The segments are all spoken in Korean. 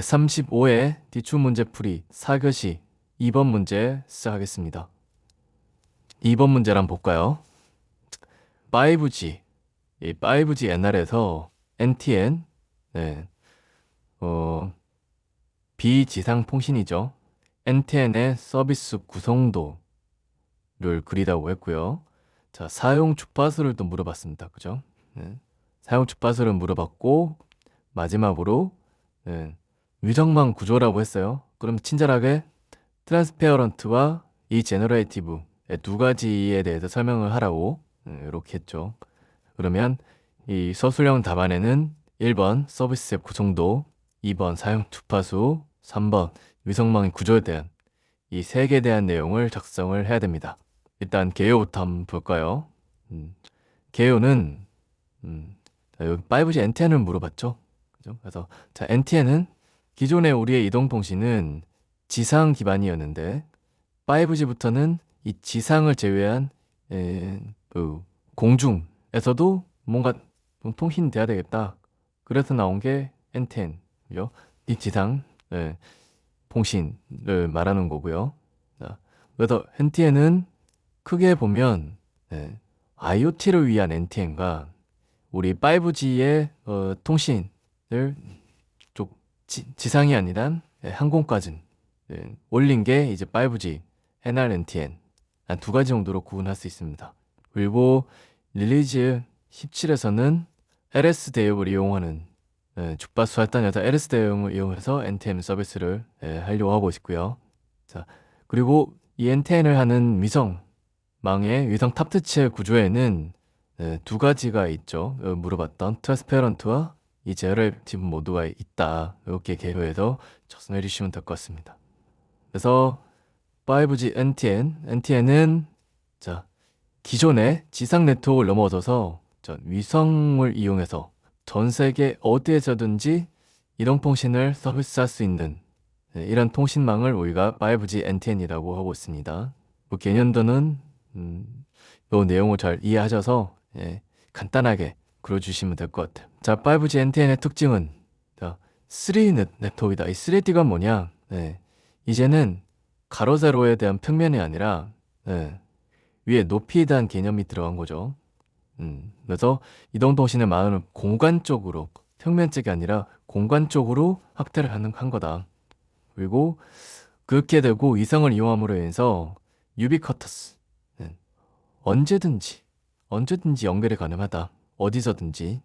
135회 기출 문제 풀이 4교시 2번 문제 시작하겠습니다. 2번 문제를 한번 볼까요? 5G, 이 5G 옛날에서 NTN, 네, 비지상 통신이죠. NTN의 서비스 구성도를 그리라고 했고요. 자, 사용 주파수를 또 물어봤습니다. 그죠? 네. 사용 주파수를 물어봤고 마지막으로 위성망 구조라고 했어요. 그럼 친절하게 트랜스페어런트와 이 제너레이티브 두 가지에 대해서 설명을 하라고 이렇게 했죠. 그러면 이 서술형 답안에는 1번 서비스의 구성도, 2번 사용 주파수, 3번 위성망 구조에 대한 이 세 개에 대한 내용을 작성을 해야 됩니다. 일단 개요부터 한번 볼까요? 개요는 여기 5G NTN을 물어봤죠. 그죠? 그래서 자, NTN은 기존의 우리의 이동통신은 지상 기반이었는데 5G부터는 이 지상을 제외한 공중에서도 뭔가 좀 통신이 돼야 되겠다. 그래서 나온 게 NTN이죠. 이 지상 통신을 말하는 거고요. 자, 그래서 NTN은 크게 보면 IoT를 위한 NTN과 우리 5G의 통신을 쪽 지상이 아니라 항공까지 올린 게 이제 5G, NR-NTN 한 두 가지 정도로 구분할 수 있습니다. 그리고 릴리즈 17에서는 LS 대역을 이용하는 주파수 할당에서 LS 대역을 이용해서 NTN 서비스를 하려고 하고 있고요. 자, 그리고 이 NTN을 하는 위성망의 위성 탑재체 구조에는 두 가지가 있죠. 물어봤던 트랜스페어런트와 이 제너레이티브 모드가 있다. 이렇게 개요해서 작성해 주시면 될 것 같습니다. 그래서 5G NTN은 자, 기존의 지상 네트워크를 넘어서서 위성을 이용해서 전 세계 어디에서든지 이동통신을 서비스할 수 있는 이런 통신망을 우리가 5G NTN이라고 하고 있습니다. 뭐 개념도는 이 내용을 잘 이해하셔서 간단하게 그려주시면 될 것 같아요. 자, 5G NTN의 특징은 자, 3D 네트워크이다. 이 3D가 뭐냐? 이제는 가로 세로에 대한 평면이 아니라 위에 높이에 대한 개념이 들어간 거죠. 그래서 이동통신의 마음은 공간적으로 평면적이 아니라 공간적으로 확대를 한 거다. 그리고 그렇게 되고 위성을 이용함으로 인해서 유비쿼터스 언제든지 연결이 가능하다. 어디서든지.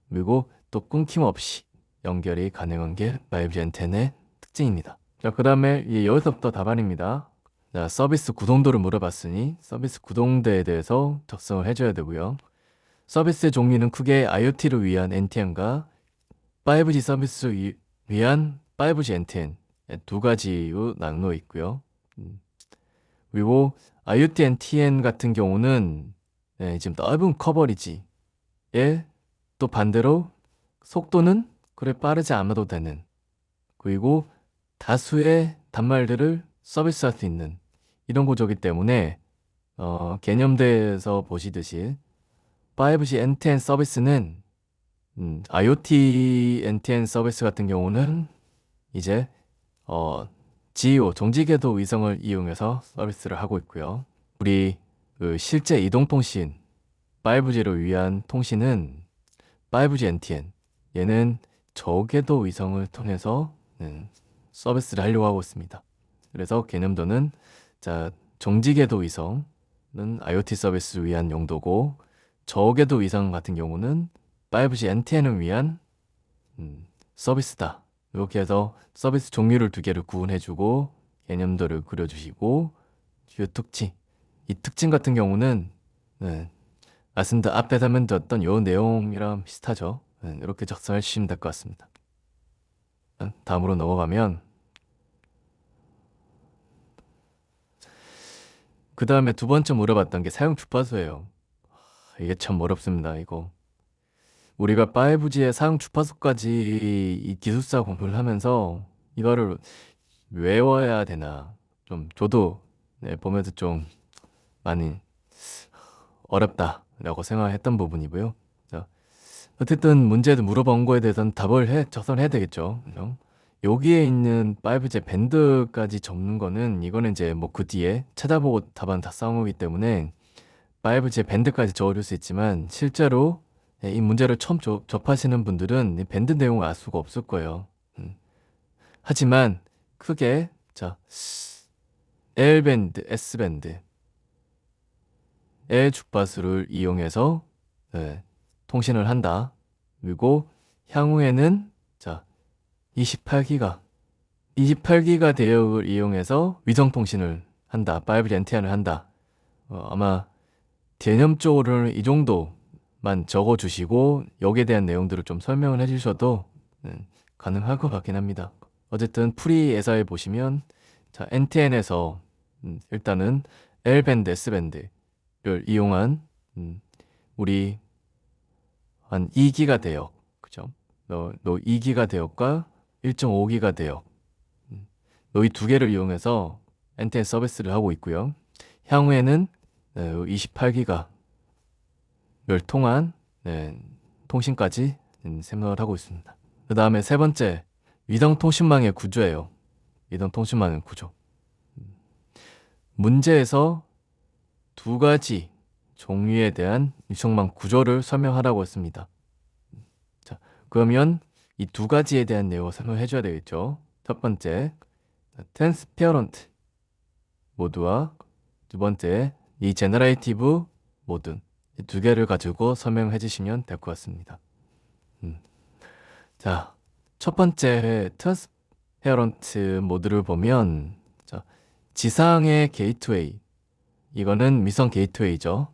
그리고 또 끊김없이 연결이 가능한 게 5G 엔텐의 특징입니다. 자, 그 다음에 여기서부터 답안입니다. 자, 서비스 구동도를 물어봤으니 서비스 구동도에 대해서 작성을 해줘야 되고요. 서비스의 종류는 크게 IoT를 위한 NTN과 5G 서비스를 위한 5G NTN 두 가지로 나누어 있고요. 그리고 IoT NTN 같은 경우는 지금 넓은 커버리지에 또 반대로 속도는 그래 빠르지 않아도 되는, 그리고 다수의 단말들을 서비스할 수 있는 이런 구조이기 때문에 개념대에서 보시듯이 5G NTN 서비스는 IoT NTN 서비스 같은 경우는 이제 GEO 정지궤도 위성을 이용해서 서비스를 하고 있고요. 우리 실제 이동통신 5G를 위한 통신은 5G NTN, 얘는 저궤도 위성을 통해서 서비스를 하려고 하고 있습니다. 그래서 개념도는 자, 정지궤도 위성은 IoT 서비스를 위한 용도고 저궤도 위성 같은 경우는 5G NTN을 위한 서비스다. 이렇게 해서 서비스 종류를 두 개를 구분해주고 개념도를 그려주시고 주요 특징, 이 특징 같은 경우는 말씀드린 앞에 설명드렸던 요 내용이랑 비슷하죠. 이렇게 작성해 주시면 될 것 같습니다. 다음으로 넘어가면 그 다음에 두 번째 물어봤던 게 사용 주파수예요. 이게 참 어렵습니다. 이거 우리가 5G의 사용 주파수까지 이 기술사 공부를 하면서 이거를 외워야 되나, 좀 저도 보면서 좀 많이 어렵다라고 생각했던 부분이고요. 자, 어쨌든 문제도 물어본 거에 대해서는 답을 작성해야 되겠죠. 그죠? 여기에 있는 5G 밴드까지 접는 거는 이거는 이제 뭐 그 뒤에 찾아보고 답안 다 싸우기 때문에 5G 밴드까지 적어줄 수 있지만 실제로 이 문제를 처음 접하시는 분들은 이 밴드 내용을 알 수가 없을 거예요. 하지만 크게 자 L밴드, S밴드 의 주파수를 이용해서 통신을 한다. 그리고 향후에는 자 28기가 대역을 이용해서 위성 통신을 한다. 5G NTN을 한다. 아마 개념적으로는 이 정도만 적어주시고 여기에 대한 내용들을 좀 설명을 해주셔도 가능할 것 같긴 합니다. 어쨌든 프리에서에 보시면 자 NTN에서 일단은 L밴드, S밴드를 이용한 우리 한 2기가 대역, 그죠? 너 2기가 대역과 1.5기가 대역, 이 두 개를 이용해서 NTN 서비스를 하고 있고요. 향후에는 28기가를 통한 통신까지 생각을 하고 있습니다. 그 다음에 세 번째, 위성통신망의 구조예요. 위성통신망의 구조. 문제에서 두 가지 종류에 대한 위성망 구조를 설명하라고 했습니다. 자, 그러면 이 두 가지에 대한 내용을 설명해 줘야 되겠죠. 첫 번째, 트랜스페어런트 모드와 두 번째, 이 제너레이티브 모드 이 두 개를 가지고 설명해 주시면 될 것 같습니다. 자, 첫 번째 트랜스페어런트 모드를 보면 자, 지상의 게이트웨이 이거는 위성 게이트웨이죠.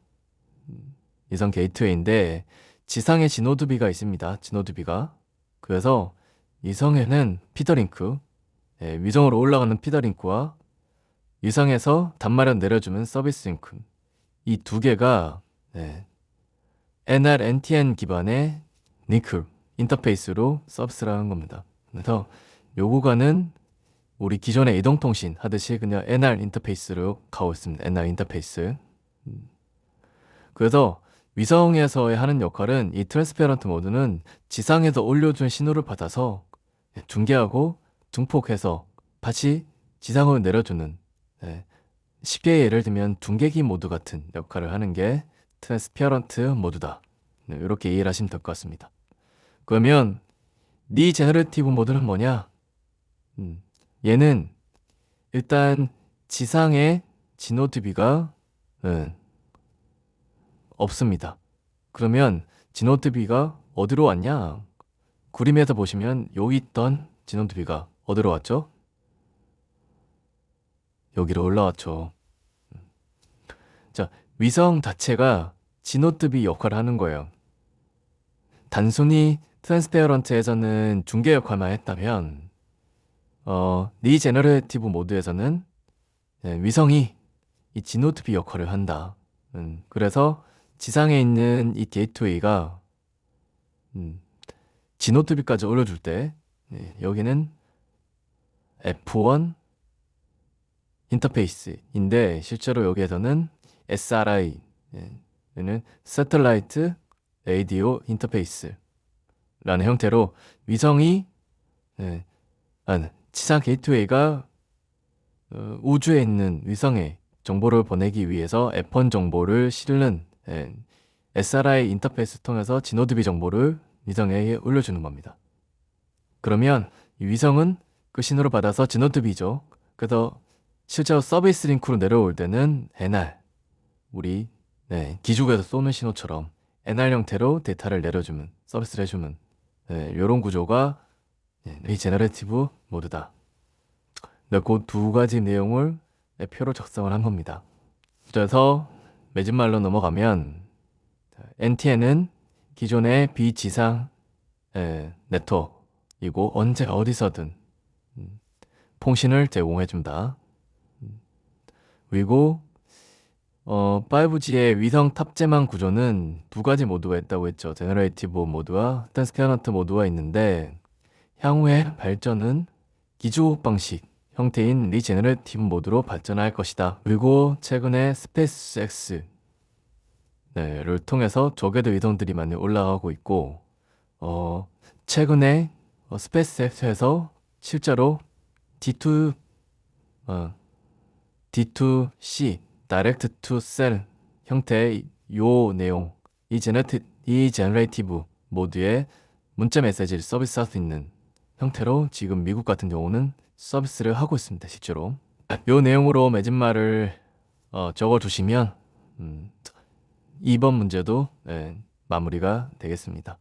위성 게이트웨이인데 지상에 지노드비가 있습니다. 지노드비가. 그래서 위성에는 피더링크, 위성으로 올라가는 피더링크와 위성에서 단말을 내려주는 서비스 링크 이 두 개가 NR, NTN 기반의 링크 인터페이스로 서비스를 하는 겁니다. 그래서 요 구간은 우리 기존의 이동통신 하듯이 그냥 NR 인터페이스로 가고 있습니다. NR 인터페이스. 그래서 위성에서의 하는 역할은 이 트랜스페어런트 모드는 지상에서 올려준 신호를 받아서 중계하고 증폭해서 다시 지상으로 내려주는 쉽게 예를 들면 둥계기 모드 같은 역할을 하는 게 트랜스페어런트 모드다. 이렇게 이해를 하시면 될 것 같습니다. 그러면 리제너레이티브 모드는 뭐냐? 얘는 일단 지상에 지노드비가 없습니다. 그러면 지노드비가 어디로 왔냐? 그림에서 보시면 여기 있던 지노드비가 어디로 왔죠? 여기로 올라왔죠. 자, 위성 자체가 지노드비 역할을 하는 거예요. 단순히 트랜스페어런트에서는 중계 역할만 했다면 리제너레이티브 모드에서는 위성이 이 지노드비 역할을 한다. 그래서 지상에 있는 이 게이트웨이가 지노드비까지 올려줄 때 여기는 F1 인터페이스인데 실제로 여기에서는 SRI 는 Satellite Radio Interface라는 형태로 위성이 지상 게이트웨이가 우주에 있는 위성에 정보를 보내기 위해서 F1 정보를 실는 SRI 인터페이스 통해서 지노드비 정보를 위성에 올려주는 겁니다. 그러면 이 위성은 그 신호를 받아서 지노드비죠. 그래서 실제로 서비스 링크로 내려올 때는 NR, 우리 기죽에서 쏘는 신호처럼 NR 형태로 데이터를 내려주면 서비스를 해주면 이런 구조가 리제너레이티브 모드다. 그 두 가지 내용을 표로 작성을 한 겁니다. 그래서 매진말로 넘어가면 NTN은 기존의 비지상 네트워크이고 언제 어디서든 통신을 제공해준다. 그리고 5G의 위성 탑재망 구조는 두 가지 모드가 있다고 했죠. 제너레이티브 모드와 트랜스페어런트 모드가 있는데 향후의 발전은 기주 방식 형태인 리제너레이티브 모드로 발전할 것이다. 그리고 최근에 스페이스X를 통해서 저궤도 위성들이 많이 올라가고 있고 최근에 스페이스X에서 실제로 D2, D2C, Direct to Cell 형태의 요 내용, 이 제너레이티브 모드의 문자 메시지를 서비스할 수 있는 형태로 지금 미국 같은 경우는 서비스를 하고 있습니다. 실제로 요 내용으로 맺은말을 적어두시면 2번 문제도 마무리가 되겠습니다.